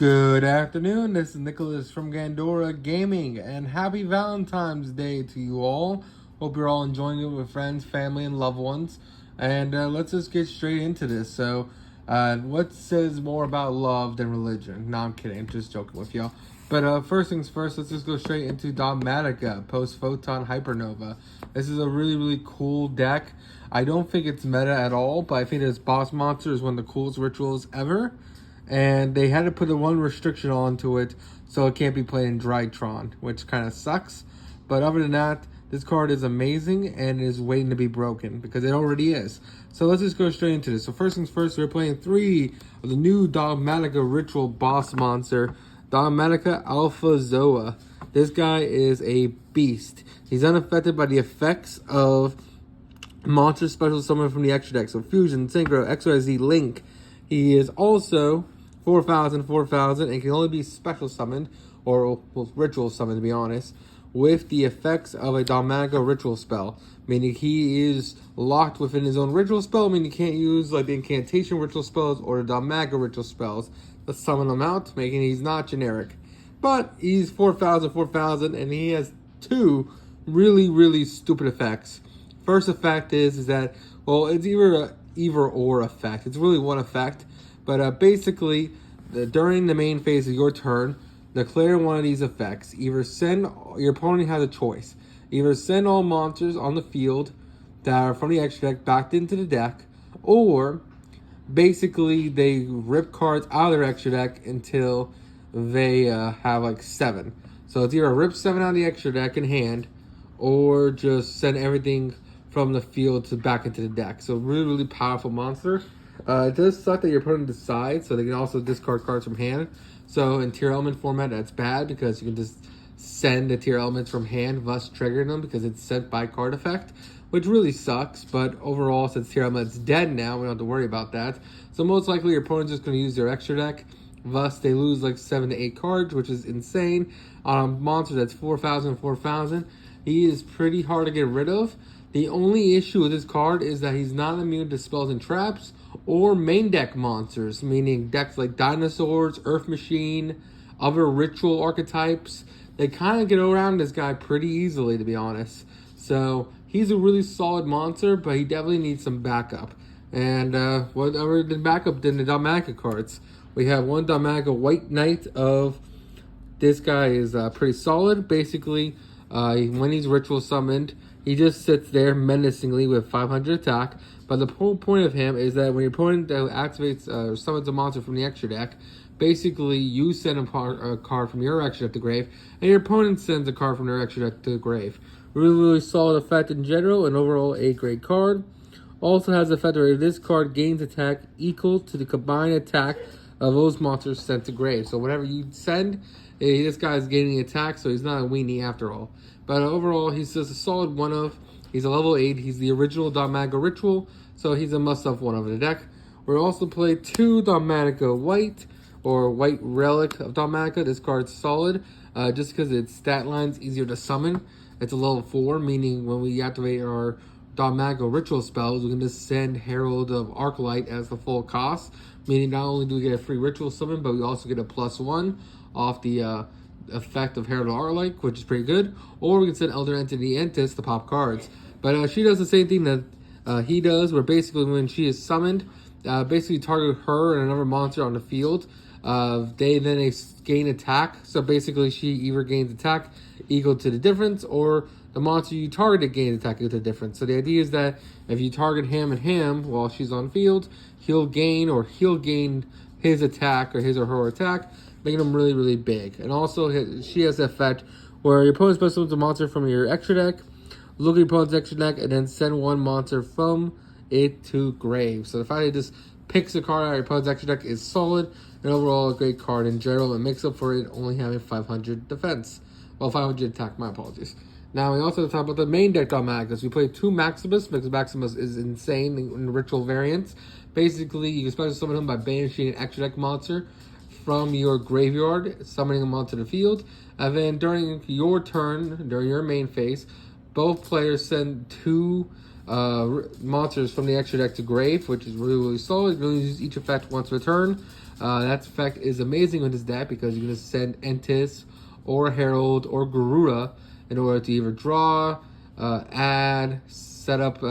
Good afternoon, this is Nicholas from Gandora Gaming, and happy Valentine's Day to you all. Hope you're all enjoying it with friends, family, and loved ones. And let's just get straight into this. So, what says more about love than religion? No, I'm kidding, I'm just joking with y'all. But first things first, let's just go straight into Dogmatika, post-Photon Hypernova. This is a really cool deck. I don't think it's meta at all, but I think this boss monster is one of the coolest rituals ever. And they had to put a one restriction onto it, so it can't be played in Drytron, which kind of sucks. But other than that, this card is amazing and is waiting to be broken, because it already is. So let's just go straight into this. So first things first, we're playing 3 of the new Dogmatika Ritual Boss Monster, Dogmatika Alpha Zoa. This guy is a beast. He's unaffected by the effects of monster special summon from the extra deck. So Fusion, Synchro, XYZ, Link. He is also 4,000, and can only be special summoned, or well, ritual summoned to be honest, with the effects of a Dogmatika ritual spell. Meaning he is locked within his own ritual spell, meaning he can't use like the incantation ritual spells or the Dogmatika ritual spells to summon them out, making he's not generic. But he's 4,000, and he has 2 really stupid effects. First effect is that, well, it's either or effect. It's really one effect, but basically, during the main phase of your turn, declare one of these effects. Either send, your opponent has a choice. Either send all monsters on the field that are from the extra deck back into the deck, or basically they rip cards out of their extra deck until they have like 7. So it's either rip 7 out of the extra deck in hand, or just send everything from the field to back into the deck. So really powerful monster. It does suck that your opponent decides, so they can also discard cards from hand. So in tier element format, that's bad because you can just send the tier elements from hand, thus triggering them because it's sent by card effect, which really sucks. But overall, since tier element's dead now, we don't have to worry about that. So most likely your opponent's just going to use their extra deck. Thus, they lose like 7 to 8 cards, which is insane. On a monster that's 4,000, he is pretty hard to get rid of. The only issue with this card is that he's not immune to spells and traps or main deck monsters, meaning decks like Dinosaurs, Earth Machine, other ritual archetypes. They kind of get around this guy pretty easily, to be honest. So he's a really solid monster, but he definitely needs some backup. And whatever the backup than the Dogmatika cards. We have one Dogmatika White Knight of, this guy is pretty solid. Basically, when he's ritual summoned, he just sits there menacingly with 500 attack. But the whole point of him is that when your opponent activates or summons a monster from the extra deck, basically you send a card from your extra deck to grave, and your opponent sends a card from their extra deck to the grave. Really solid effect in general, and overall a great card. Also has the effect where this card gains attack equal to the combined attack of those monsters sent to grave. So whatever you send, this guy is gaining attack, so he's not a weenie after all. But overall, he's just a solid one of. He's a level 8. He's the original Dogmatika Ritual, so he's a must-have one of the deck. We'll also play 2 Dogmatika White, or White Relic of Dogmatika. This card's solid, just because its stat line's easier to summon. It's a level 4, meaning when we activate our Dogmatika Ritual spells, we can just send Herald of Arclight as the full cost, meaning not only do we get a free ritual summon, but we also get a +1 off the effect of Herald of Arclight, which is pretty good. Or we can send Elder Entity Entis to pop cards. But she does the same thing that he does, where basically when she is summoned, basically target her and another monster on the field. They then gain attack. So basically she either gains attack equal to the difference, or the monster you targeted gains attack equal to the difference. So the idea is that if you target him and him while she's on field, he'll gain his attack or his or her attack, making them really big. And also she has the effect where your opponent special a monster from your extra deck, look at your opponent's extra deck, and then send one monster from it to grave. So the fact that it just picks a card out of your opponent's extra deck is solid, and overall a great card in general. It makes up for it only having 500 defense. Well, 500 attack, my apologies. Now we also talk about the main deck Dogmatikas. We play 2 Maximus, because Maximus is insane in ritual variants. Basically, you can special summon him by banishing an extra deck monster from your graveyard, summoning him onto the field. And then during your turn, during your main phase, both players send 2 monsters from the extra deck to grave, which is really solid. You really use each effect once per turn. That effect is amazing with this deck because you're going to send Entis or Herald or Garura in order to either draw, add, set up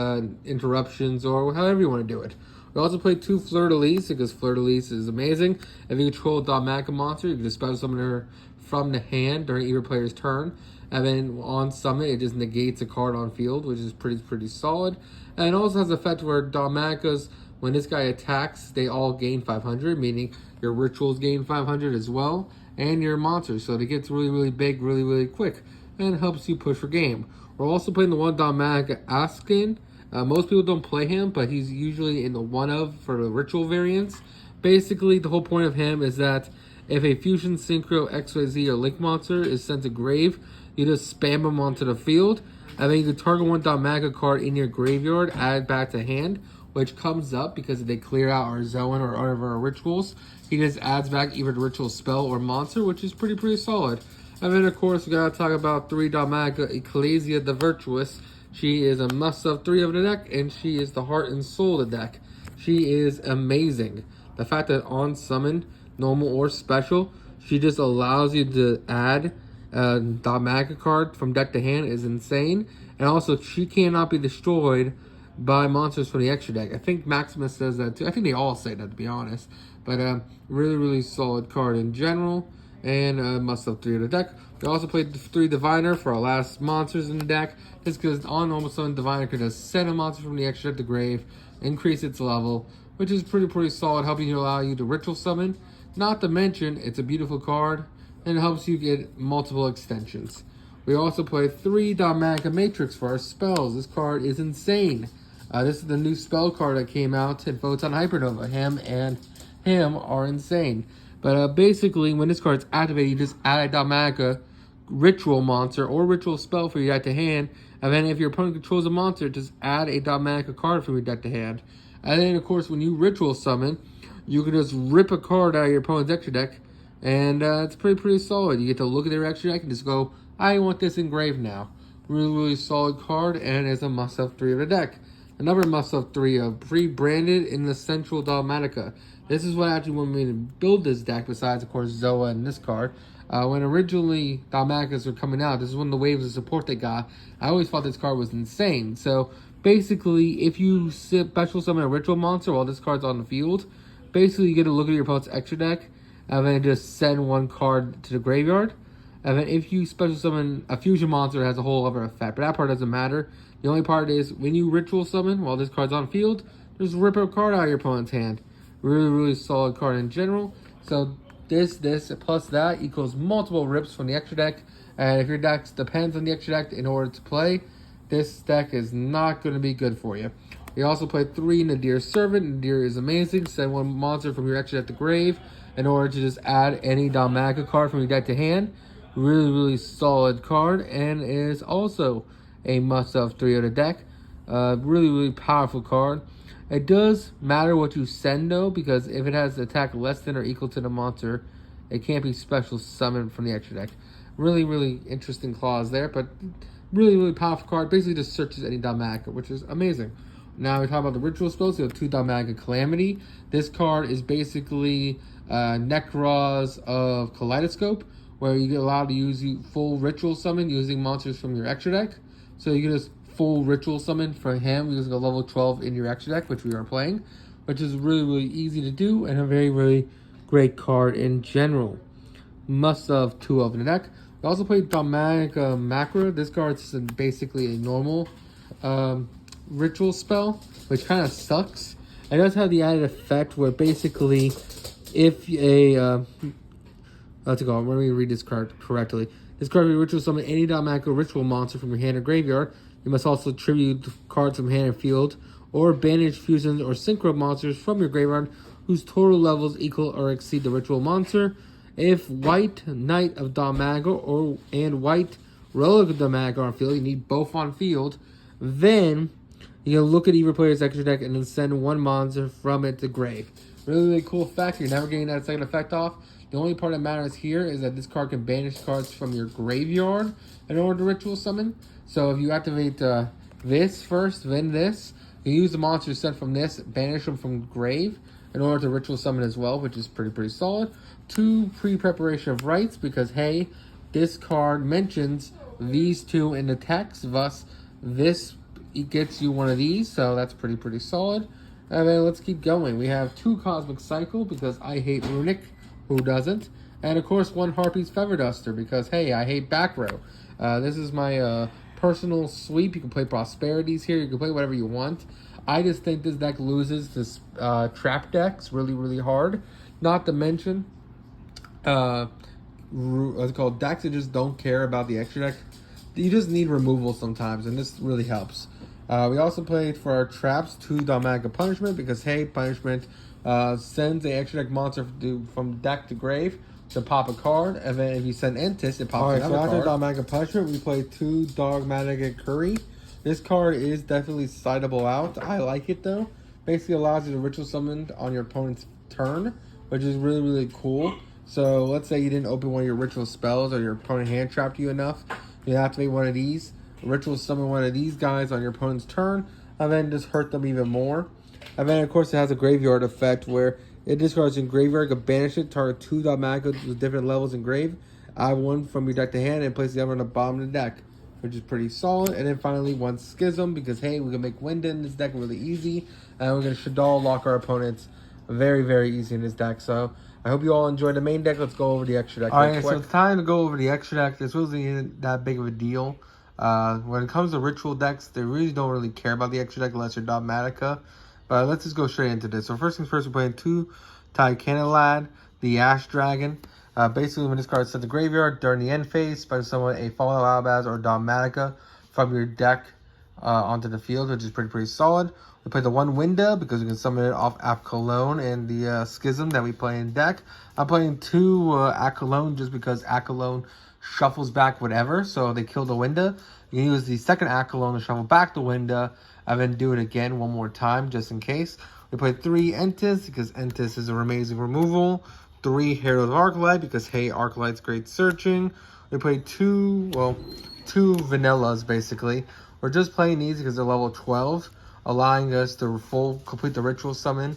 interruptions, or however you want to do it. We also play 2 Fleur-de-Lis because Fleur-de-Lis is amazing. If you control a Dogmatika monster, you can just special summon her from the hand during either player's turn. And then on summon, it just negates a card on field, which is pretty solid. And it also has the effect where Dogmatikas, when this guy attacks, they all gain 500, meaning your rituals gain 500 as well, and your monsters. So it gets really big, really quick, and helps you push for game. We're also playing the one Dogmatika Askin. Most people don't play him, but he's usually in the one of for the ritual variants. Basically, the whole point of him is that if a Fusion, Synchro, XYZ, or Link monster is sent to grave, you just spam them onto the field, and then you can target one Dogmatika card in your graveyard, add it back to hand, which comes up because if they clear out our Zoan or one of our rituals, he just adds back either the ritual spell or monster, which is pretty solid. And then, of course, we gotta talk about 3 Dogmatika Ecclesia the Virtuous. She is a must-have 3 of the deck, and she is the heart and soul of the deck. She is amazing. The fact that on summon, normal or special, she just allows you to add a Dogmatika card from deck to hand is insane. And also, she cannot be destroyed by monsters from the extra deck. I think Maximus says that too. I think they all say that, to be honest. But really solid card in general. And must-have 3 of the deck. We also played 3 Diviner for our last monsters in the deck. Just because on normal summon, Diviner could just send a monster from the extra deck to grave, increase its level, which is pretty solid, helping you allow you to ritual summon. Not to mention, it's a beautiful card, and it helps you get multiple extensions. We also played 3 Dogmatika Matrix for our spells. This card is insane. This is the new spell card that came out in Photon Hypernova. Him and him are insane. But basically, when this card's activated, you just add a Dogmatika ritual monster or ritual spell for your deck to hand. And then if your opponent controls a monster, just add a Dogmatika card from your deck to hand. And then, of course, when you ritual summon, you can just rip a card out of your opponent's extra deck. And it's pretty solid. You get to look at their extra deck and just go, I want this engraved now. Really solid card, and it's a must-have 3 of the deck. Another must-have 3 of pre-branded in the Central Dogmatika. This is what actually wanted me to build this deck, besides, of course, Zoa and this card. When originally Dogmatikas were coming out, this is one of the waves of support they got. I always thought this card was insane. So, basically, if you special summon a ritual monster while this card's on the field, basically you get to look at your opponent's extra deck, and then just send 1 card to the graveyard. And then if you special summon a fusion monster, it has a whole other effect. But that part doesn't matter. The only part is, when you ritual summon while this card's on field, just rip a card out of your opponent's hand. Really solid card in general. So this plus that equals multiple rips from the extra deck. And if your deck depends on the extra deck in order to play, this deck is not going to be good for you. We also played 3 Nadir's Servant. Nadir is amazing. Send 1 monster from your extra deck to grave in order to just add any Dogmatika card from your deck to hand. Really solid card, and is also a must-have 3 of the deck. Really powerful card. It does matter what you send, though, because if it has attack less than or equal to the monster, it can't be special summoned from the extra deck. Really interesting clause there, but really powerful card. Basically just searches any Dogmatika, which is amazing. Now we talk about the ritual spells. You have 2 Dogmatika Calamity. This card is basically Necros of Kaleidoscope, where you get allowed to use full ritual summon using monsters from your extra deck. So you can just full ritual summon for him using a level 12 in your extra deck, which we are playing, which is really easy to do and a very great card in general. Must have 2 of the deck. We also played Dogmatika Macra. This card is basically a normal ritual spell, which kind of sucks. It does have the added effect where basically if a let me read this card correctly. This card will ritual summon any Dogmatika ritual monster from your hand or graveyard. You must also tribute cards from hand and field, or banish fusions or synchro monsters from your graveyard whose total levels equal or exceed the ritual monster. If White Knight of Dogmatika and White Relic of Dogmatika are on field, you need both on field, then you can look at either player's extra deck and then send 1 monster from it to grave. Really cool effect. You're never getting that second effect off. The only part that matters here is that this card can banish cards from your graveyard in order to ritual summon. So if you activate this first, then this. You use the monster sent from this, banish them from grave in order to ritual summon as well, which is pretty solid. 2 pre-preparation of rites, because hey, this card mentions these 2 in the text, thus this gets you one of these, so that's pretty solid. And then let's keep going. We have 2 Cosmic Cycle, because I hate Runic, who doesn't? And of course 1 Harpy's Feather Duster, because hey, I hate back row. This is my personal sweep. You can play Prosperities here, you can play whatever you want. I just think this deck loses to trap decks really hard. Not to mention, what's it called, decks that just don't care about the extra deck. You just need removal sometimes, and this really helps. We also played for our traps 2 Dogmatika Punishment, because hey, Punishment sends a extra deck monster from deck to grave to pop a card, and then if you send Entis, it pops another card. So after Dogmatika Punishment, we played 2 Dogmatika Curry. This card is definitely sideable out. I like it though. Basically allows you to ritual summon on your opponent's turn, which is really cool. So let's say you didn't open one of your ritual spells, or your opponent hand trapped you enough. You activate one of these, ritual summon one of these guys on your opponent's turn, and then just hurt them even more. And then of course it has a graveyard effect where it discards in graveyard, you can banish it, target 2 Dogmatika with different levels in grave, add 1 from your deck to hand, and place the other on the bottom of the deck, which is pretty solid. And then finally 1 Schism, because hey, we can make Wind in this deck really easy, and we're going to Shaddoll lock our opponents very easy in this deck. So I hope you all enjoyed the main deck. Let's go over the extra deck. Alright, so it's time to go over the extra deck. This really isn't that big of a deal. When it comes to ritual decks, they really don't really care about the extra deck unless you're Dogmatika. But let's just go straight into this. So first things first, we're playing 2 Tycanalad, the Ash Dragon. Basically, when this card is sent to graveyard during the end phase, special summon a Fallen Albaz or Dogmatika from your deck onto the field, which is pretty solid. We play the 1 Winda because we can summon it off Akalone and the Schism that we play in deck. I'm playing 2 Akalone just because Akalone shuffles back whatever, so they kill the Winda. You can use the second Akalone to shuffle back the Winda, and then do it again one more time just in case. We play 3 Entis because Entis is an amazing removal. 3 Herald of Arclight because hey, Arclight's great searching. We play 2 Vanillas basically. We're just playing these because they're level 12, allowing us to complete the ritual summon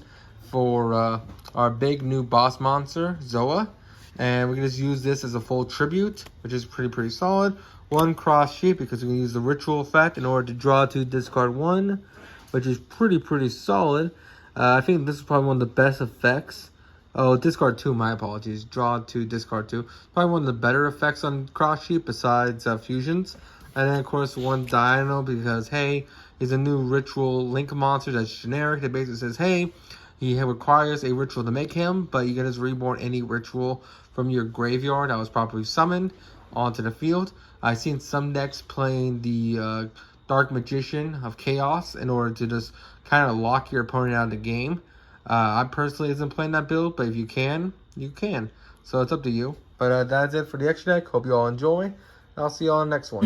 for our big new boss monster, Zoa. And we can just use this as a full tribute, which is pretty solid. 1 Cross Sheep because we can use the ritual effect in order to draw 2, discard 1, which is pretty solid. I think this is probably one of the best effects. Oh, discard 2, my apologies. Draw 2, discard 2. Probably one of the better effects on Cross Sheep besides fusions. And then, of course, 1 Dino because, hey, he's a new ritual link monster that's generic. That basically says, hey, he requires a ritual to make him, but you can just reborn any ritual from your graveyard that was properly summoned onto the field. I've seen some decks playing the Dark Magician of Chaos in order to just kind of lock your opponent out of the game. I personally isn't playing that build, but if you can, you can. So it's up to you. But that's it for the extra deck. Hope you all enjoy. I'll see you all on the next one.